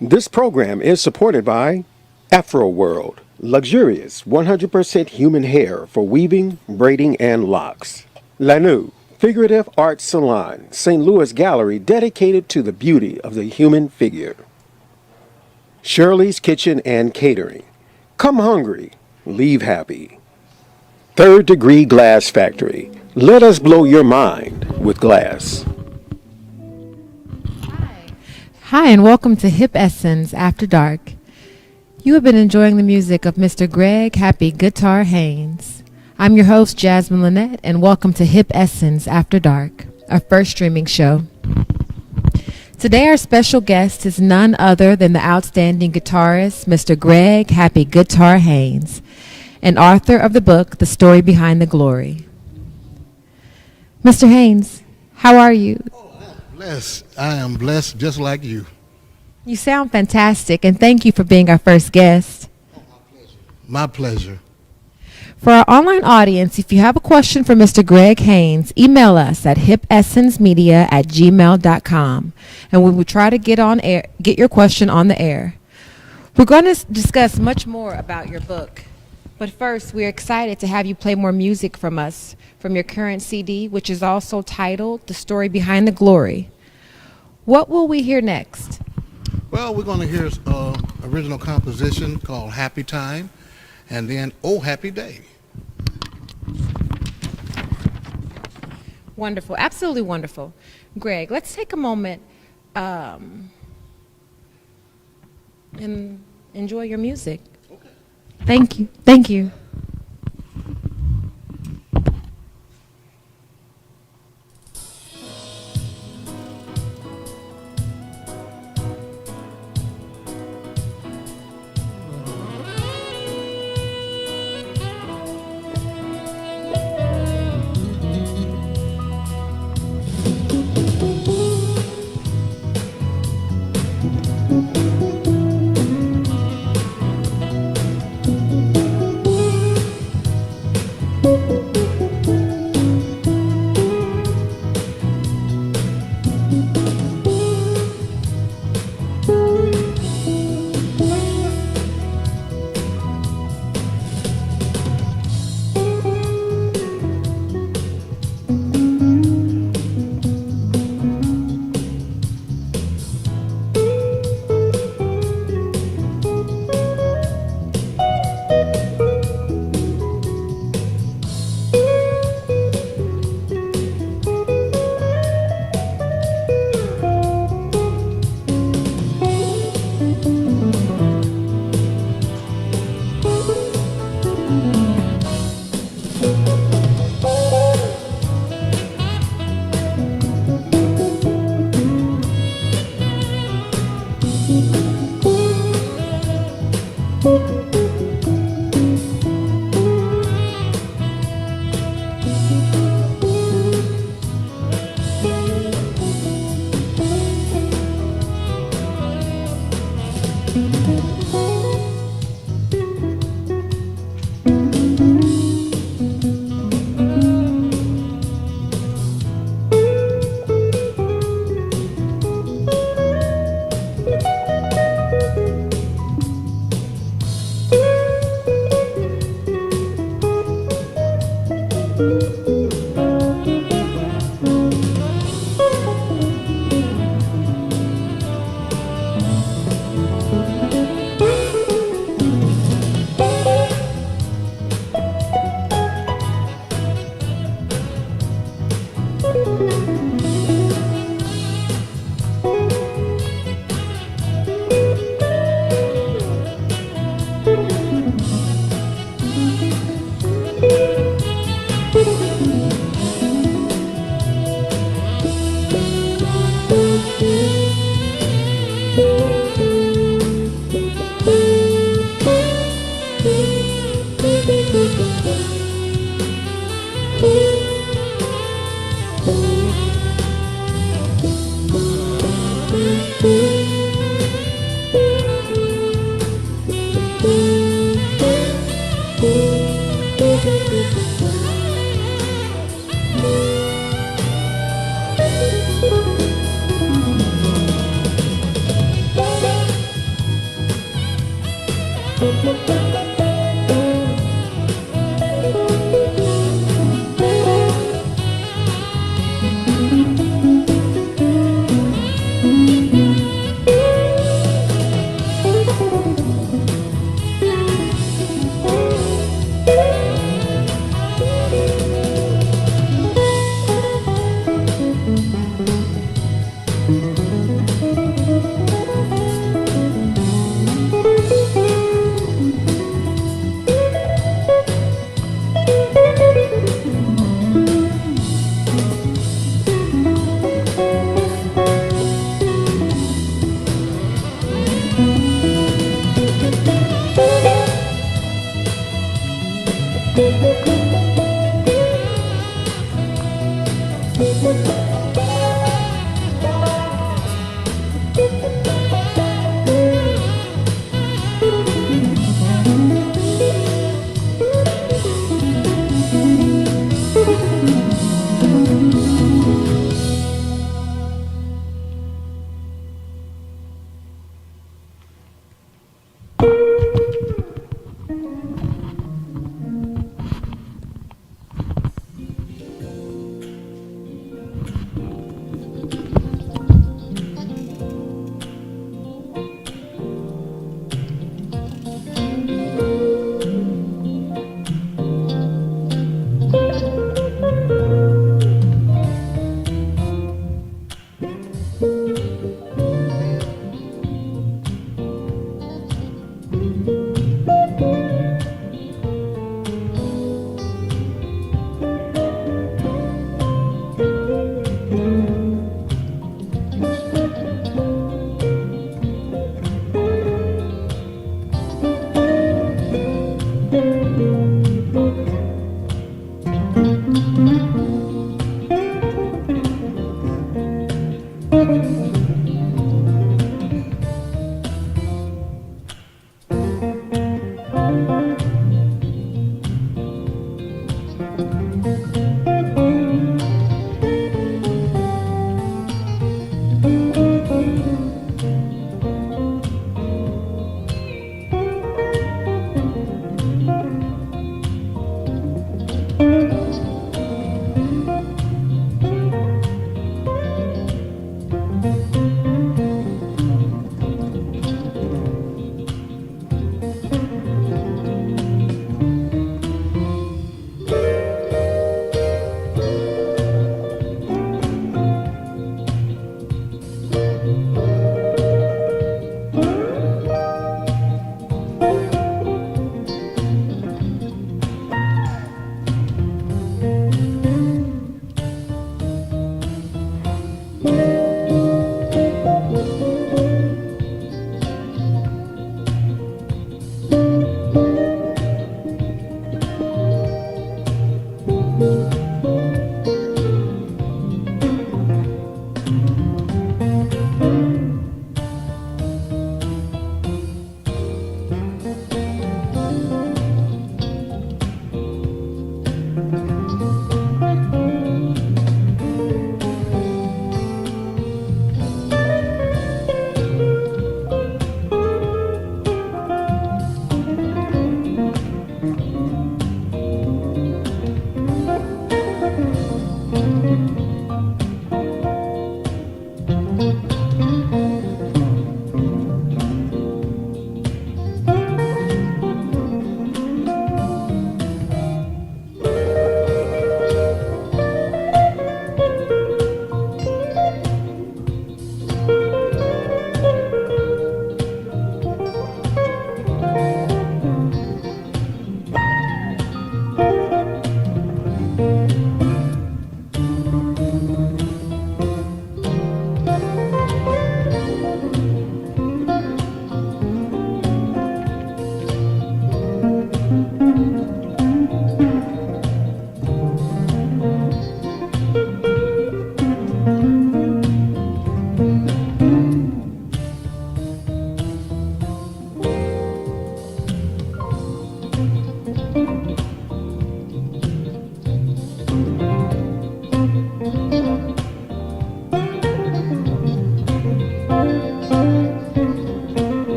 This program is supported by Afro World, luxurious 100% human hair for weaving, braiding, and locks. Lanu, figurative art salon, St. Louis gallery dedicated to the beauty of the human figure. Shirley's Kitchen and Catering. Come hungry, leave happy. Third Degree Glass Factory. Let us blow your mind with glass. Hi, and welcome to Hip Essence After Dark. You have been enjoying the music of Mr. Greg Happy Guitar Haynes. I'm your host, Jasmine Lynette, and welcome to Hip Essence After Dark, our first streaming show. Today, our special guest is none other than the outstanding guitarist, Mr. Greg Happy Guitar Haynes, and author of the book, The Story Behind the Glory. Mr. Haynes, how are you? Blessed. I am blessed just like you. You sound fantastic, and thank you for being our first guest. My pleasure. For our online audience, if you have a question for Mr. Greg Haynes, email us at hipessencemedia@gmail.com, and we will try to get your question on the air. We're going to discuss much more about your book, but first, we're excited to have you play more music from us, from your current CD, which is also titled The Story Behind the Glory. What will we hear next? Well, we're going to hear an original composition called Happy Time, and then Oh Happy Day. Wonderful, absolutely wonderful. Greg, let's take a moment and enjoy your music. Okay. Thank you. Thank you.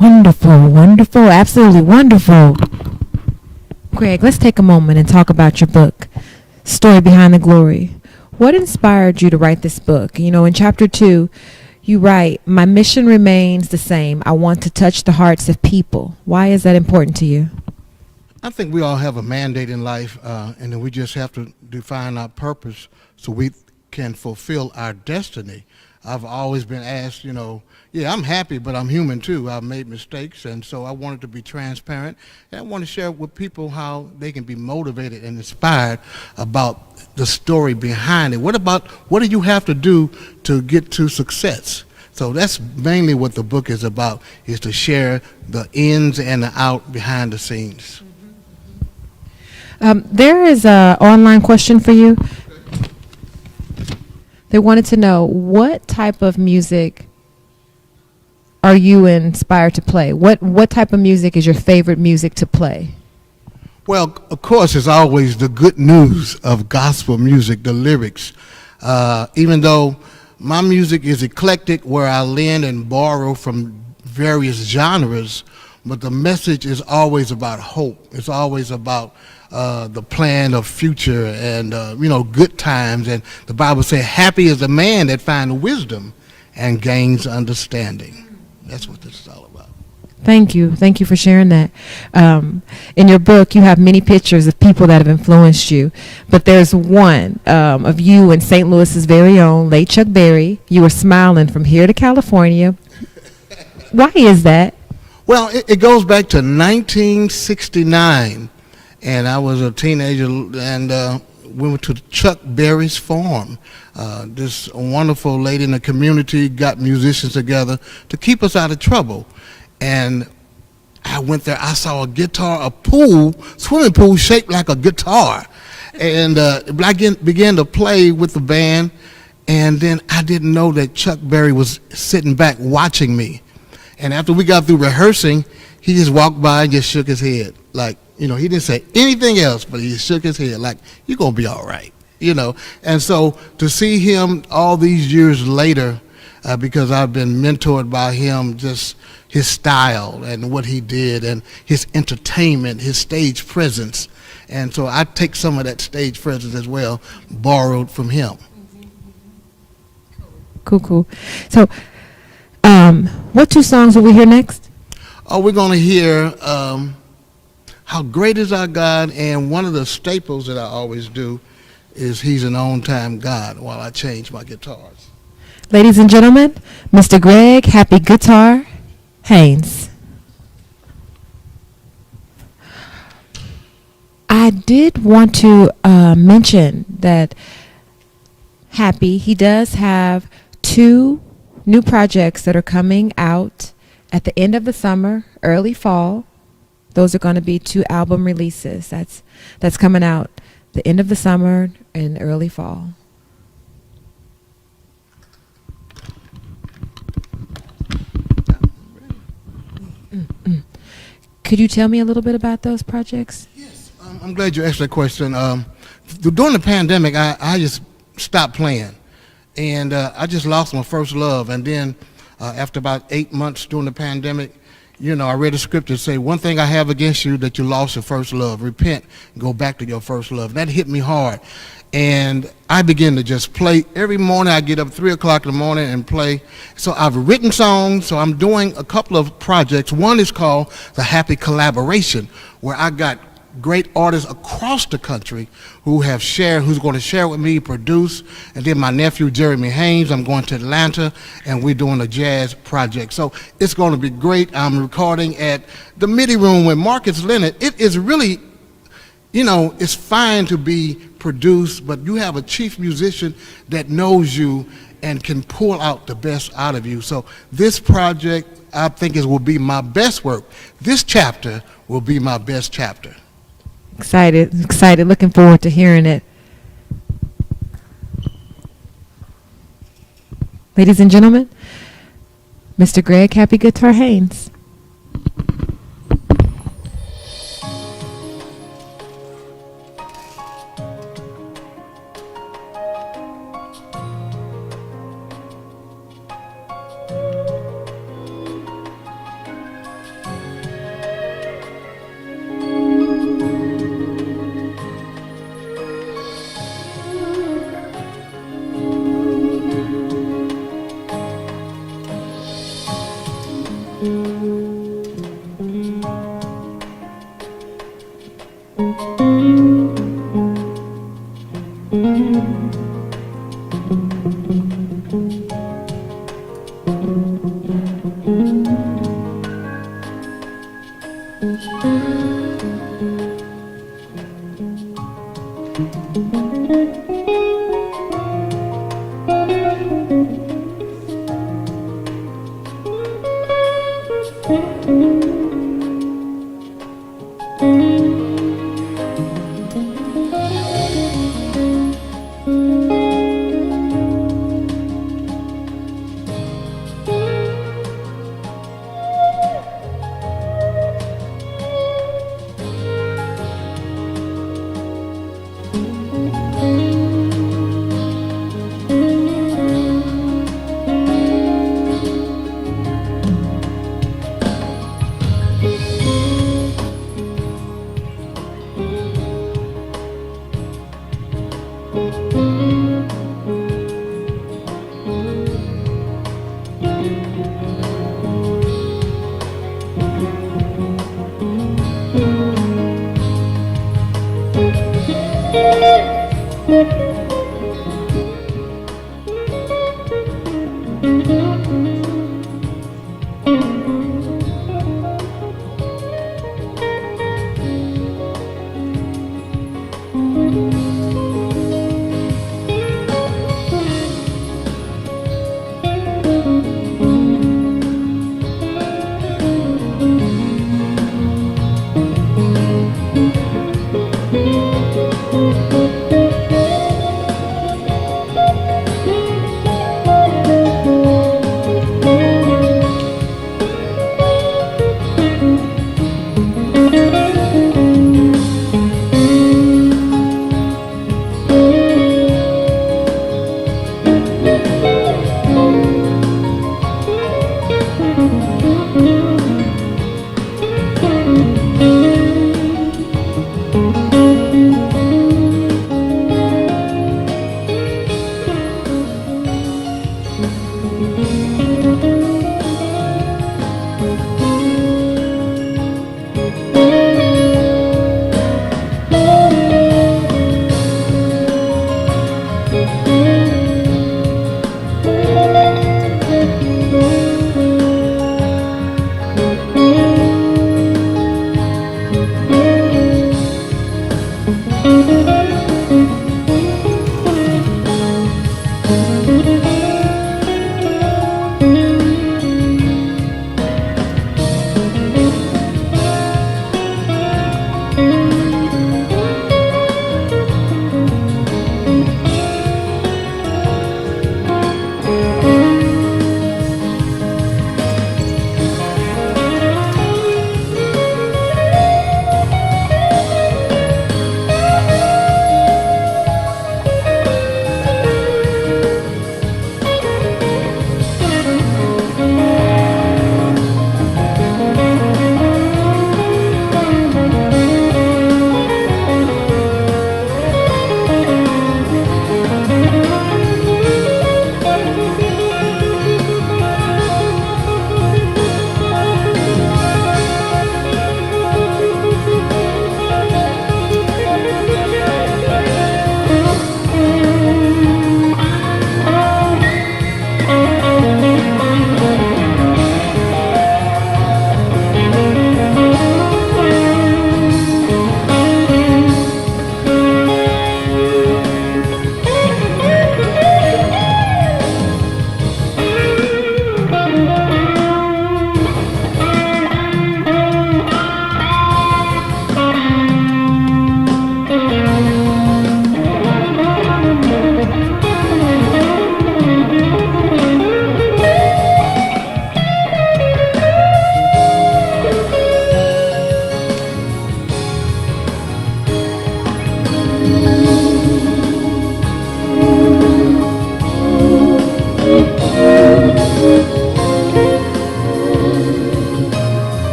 Wonderful, wonderful, absolutely wonderful. Greg, let's take a moment and talk about your book, Story Behind the Glory. What inspired you to write this book? You know, in chapter 2, you write, "My mission remains the same. I want to touch the hearts of people." Why is that important to you? I think we all have a mandate in life, and then we just have to define our purpose so we can fulfill our destiny. I've always been asked, yeah, I'm happy, but I'm human too. I've made mistakes, and so I wanted to be transparent. And I want to share with people how they can be motivated and inspired about the story behind it. What do you have to do to get to success? So that's mainly what the book is about, is to share the ins and the out behind the scenes. There is an online question for you. They wanted to know, what type of music are you inspired to play? What type of music is your favorite music to play? Well, of course, it's always the good news of gospel music, the lyrics. Even though my music is eclectic, where I lend and borrow from various genres, but the message is always about hope. It's always about the plan of future and, good times. And the Bible says, happy is the man that finds wisdom and gains understanding. That's what this is all about. Thank you. Thank you for sharing that. In your book, you have many pictures of people that have influenced you, but there's one of you and St. Louis's very own, late Chuck Berry. You were smiling from here to California. Why is that? Well, it goes back to 1969. And I was a teenager, and we went to Chuck Berry's farm. This wonderful lady in the community got musicians together to keep us out of trouble. And I went there, I saw a swimming pool shaped like a guitar. And I began to play with the band, and then I didn't know that Chuck Berry was sitting back watching me. And after we got through rehearsing, he just walked by and just shook his head. Like, he didn't say anything else, but he shook his head like, you're going to be all right, And so to see him all these years later, because I've been mentored by him, just his style and what he did and his entertainment, his stage presence. And so I take some of that stage presence as well, borrowed from him. Cool. So, what 2 songs will we hear next? We're going to hear How Great Is Our God, and one of the staples that I always do is He's an On-Time God while I change my guitars. Ladies and gentlemen, Mr. Greg Happy Guitar Haynes. I did want to mention that Happy, he does have 2 new projects that are coming out at the end of the summer, early fall. Those are going to be 2 album releases. That's coming out the end of the summer and early fall. Could you tell me a little bit about those projects? Yes, I'm glad you asked that question. During the pandemic, I just stopped playing, and I just lost my first love. And then after about 8 months during the pandemic, I read a scripture say, one thing I have against you, that you lost your first love. Repent and go back to your first love. That hit me hard. And I began to just play. Every morning I get up 3 o'clock in the morning and play. So I've written songs, so I'm doing a couple of projects. One is called The Happy Collaboration, where I got great artists across the country who's going to share with me, produce. And then my nephew, Jeremy Haynes, I'm going to Atlanta, and we're doing a jazz project. So it's going to be great. I'm recording at the MIDI room with Marcus Leonard. It is really, it's fine to be produced, but you have a chief musician that knows you and can pull out the best out of you. So this project, I think, will be my best work. This chapter will be my best chapter. Excited, looking forward to hearing it. Ladies and gentlemen, Mr. Greg Happy Guitar Haynes.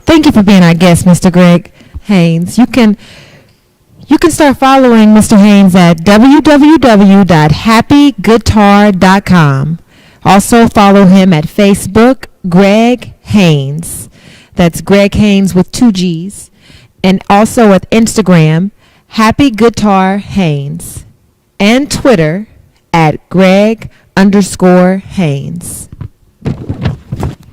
Thank you for being our guest, Mr. Greg Haynes. You can start following Mr. Haynes at www.happyguitar.com. Also follow him at Facebook, Greg Haynes. That's Greg Haynes with 2 G's. And also at Instagram, Happy Guitar Haynes. And Twitter at Greg_Haynes.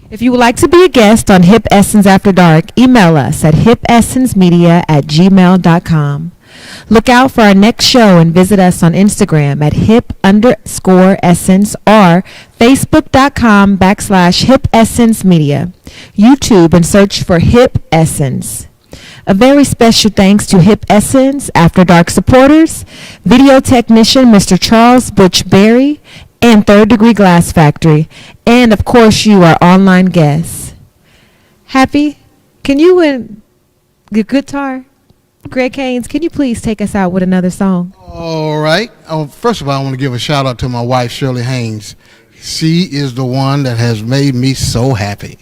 If you would like to be a guest on Hip Essence After Dark, email us at hipessencemedia@gmail.com. Look out for our next show and visit us on Instagram at hip_essence or facebook.com/Hip Essence Media. YouTube and search for Hip Essence. A very special thanks to Hip Essence After Dark supporters, video technician Mr. Charles Butch Berry, and Third Degree Glass Factory, and of course you, our online guests. Happy, can you and the guitar, Greg Haynes, can you please take us out with another song? All right. First of all, I want to give a shout out to my wife, Shirley Haynes. She is the one that has made me so happy.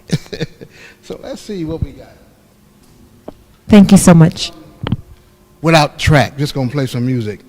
So let's see what we got. Thank you so much. Without track, just going to play some music.